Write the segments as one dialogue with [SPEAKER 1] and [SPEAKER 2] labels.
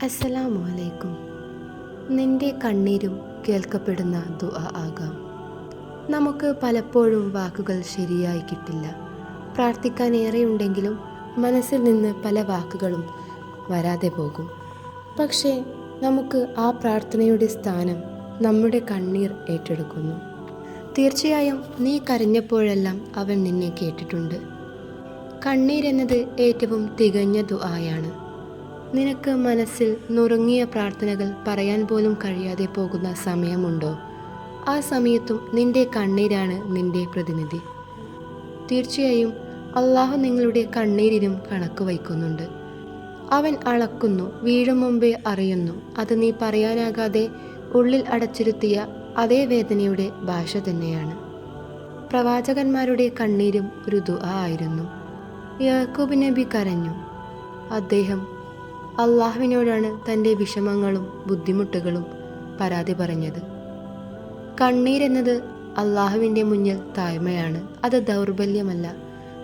[SPEAKER 1] അസ്സലാമു അലൈക്കും. നിന്റെ കണ്ണീരും കേൾക്കപ്പെടുന്ന ദുആ ആകാം. നമുക്ക് പലപ്പോഴും വാക്കുകൾ ശരിയായി കിട്ടില്ല. പ്രാർത്ഥിക്കാൻ ഏറെയുണ്ടെങ്കിലും മനസ്സിൽ നിന്ന് പല വാക്കുകളും വരാതെ പോകും. പക്ഷേ നമുക്ക് ആ പ്രാർത്ഥനയുടെ സ്ഥാനം നമ്മുടെ കണ്ണീർ ഏറ്റെടുക്കുന്നു. തീർച്ചയായും നീ കരഞ്ഞപ്പോഴെല്ലാം അവൻ നിന്നെ കേട്ടിട്ടുണ്ട്. കണ്ണീരെന്നത് ഏറ്റവും തികഞ്ഞ ദുആയാണ്. നിനക്ക് മനസ്സിൽ നുറുങ്ങിയ പ്രാർത്ഥനകൾ പറയാൻ പോലും കഴിയാതെ പോകുന്ന സമയമുണ്ടോ? ആ സമയത്തും നിന്റെ കണ്ണീരാണ് നിന്റെ പ്രതിനിധി. തീർച്ചയായും അള്ളാഹു നിങ്ങളുടെ കണ്ണീരിനും കണക്ക് വയ്ക്കുന്നുണ്ട്. അവൻ അളക്കുന്നു, വീഴും മുമ്പേ അറിയുന്നു. അത് നീ പറയാനാകാതെ ഉള്ളിൽ അടച്ചിരുത്തിയ അതേ വേദനയുടെ ഭാഷ തന്നെയാണ്. പ്രവാചകന്മാരുടെ കണ്ണീരും ഒരു ദുആ ആയിരുന്നു. യാക്കൂബ് നബി കരഞ്ഞു. അദ്ദേഹം അള്ളാഹുവിനോടാണ് തൻ്റെ വിഷമങ്ങളും ബുദ്ധിമുട്ടുകളും പരാതി പറഞ്ഞത്. കണ്ണീരെന്നത് അള്ളാഹുവിൻ്റെ മുന്നിൽ താഴ്മയാണ്. അത് ദൗർബല്യമല്ല.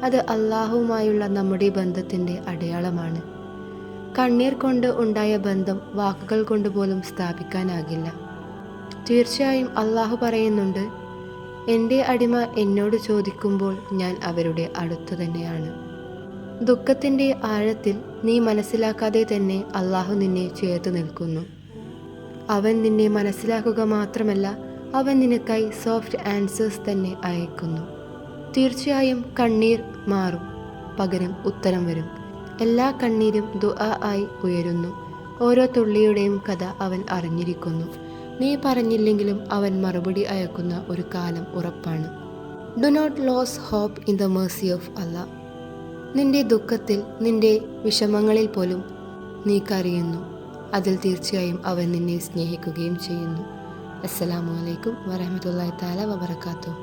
[SPEAKER 1] അത് അള്ളാഹുവുമായുള്ള നമ്മുടെ ബന്ധത്തിൻ്റെ അടയാളമാണ്. കണ്ണീർ കൊണ്ട് ഉണ്ടായ ബന്ധം വാക്കുകൾ കൊണ്ട് പോലും സ്ഥാപിക്കാനാകില്ല. തീർച്ചയായും അള്ളാഹു പറയുന്നുണ്ട്, എൻ്റെ അടിമ എന്നോട് ചോദിക്കുമ്പോൾ ഞാൻ അവരുടെ അടുത്തു തന്നെയാണ്. ദുഃഖത്തിൻ്റെ ആഴത്തിൽ നീ മനസ്സിലാക്കാതെ തന്നെ അള്ളാഹു നിന്നെ ചേർത്ത് നിൽക്കുന്നു. അവൻ നിന്നെ മനസ്സിലാക്കുക മാത്രമല്ല, അവൻ നിനക്കായി സോഫ്റ്റ് ആൻസേഴ്സ് തന്നെ അയക്കുന്നു. തീർച്ചയായും കണ്ണീർ മാറും, പകരം ഉത്തരം വരും. എല്ലാ കണ്ണീരും ദുആ ആയി ഉയരുന്നു. ഓരോ തുള്ളിയുടെയും കഥ അവൻ അറിഞ്ഞിരിക്കുന്നു. നീ പറഞ്ഞില്ലെങ്കിലും അവൻ മറുപടി അയക്കുന്ന ഒരു കാലം ഉറപ്പാണ്. Do not lose hope in the mercy of Allah. നിന്റെ ദുഃഖത്തിൽ, നിന്റെ വിഷമങ്ങളിൽ പോലും നീ കരയുന്നു. അതിൽ തീർച്ചയായും അവൻ നിന്നെ സ്നേഹിക്കുകയും ചെയ്യുന്നു. അസ്സലാമു അലൈക്കും വറഹ്മത്തുള്ളാഹി തആല വബറകാതുഹു.